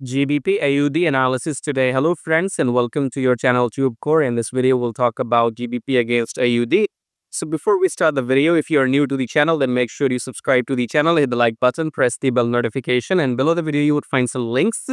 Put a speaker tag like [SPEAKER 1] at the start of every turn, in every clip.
[SPEAKER 1] GBP AUD analysis today. Hello friends and welcome to your channel TubeCore. In this video we'll talk about GBP against AUD. So before we start the video, if you are new to the channel, then make sure you subscribe to the channel, hit the like button, press the bell notification, and below the video you would find some links.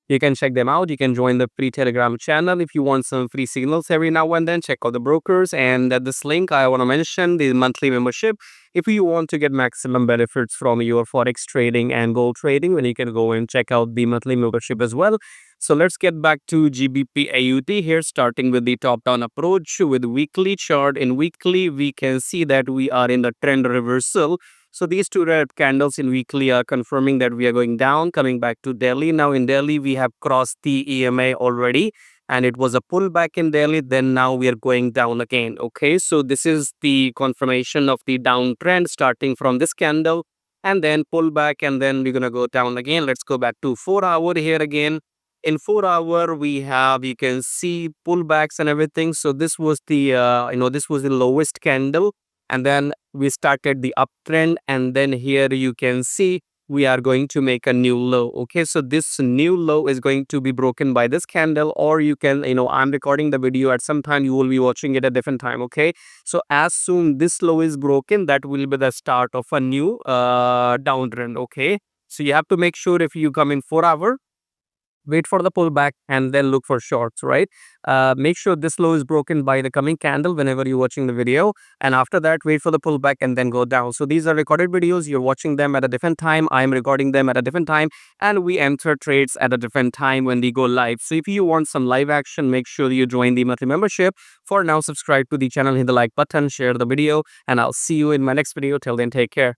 [SPEAKER 1] You can check them out. You can join the free Telegram channel if you want some free signals every now and then. Check out the brokers, and at this link I want to mention the monthly membership. If you want to get maximum benefits from your Forex trading and gold trading, then you can go and check out the monthly membership as well. So let's get back to GBP AUD here, starting with the top-down approach with weekly chart. In weekly, we can see that we are in the trend reversal. So these two red candles in weekly are confirming that we are going down, coming back to daily. Now in daily, we have crossed the EMA already, and it was a pullback in daily. Then now we are going down again. Okay, so this is the confirmation of the downtrend starting from this candle and then pull back, and then we're gonna go down again. Let's go back to 4-hour here again. In 4-hour, we have, you can see pullbacks and everything. So this was the this was the lowest candle, and then we started the uptrend, and then here you can see we are going to make a new low. Okay, so this new low is going to be broken by this candle, or you can, I'm recording the video at some time, you will be watching it at a different time. Okay, so as soon this low is broken, that will be the start of a new downtrend. Okay, so you have to make sure if you come in 4-hour, wait for the pullback and then look for shorts, right? Make sure this low is broken by the coming candle whenever you're watching the video, and after that wait for the pullback and then go down. So these are recorded videos, you're watching them at a different time, I'm recording them at a different time, and we enter trades at a different time when we go live. So if you want some live action, make sure you join the monthly membership. For now, subscribe to the channel, hit the like button, share the video, and I'll see you in my next video. Till then, take care.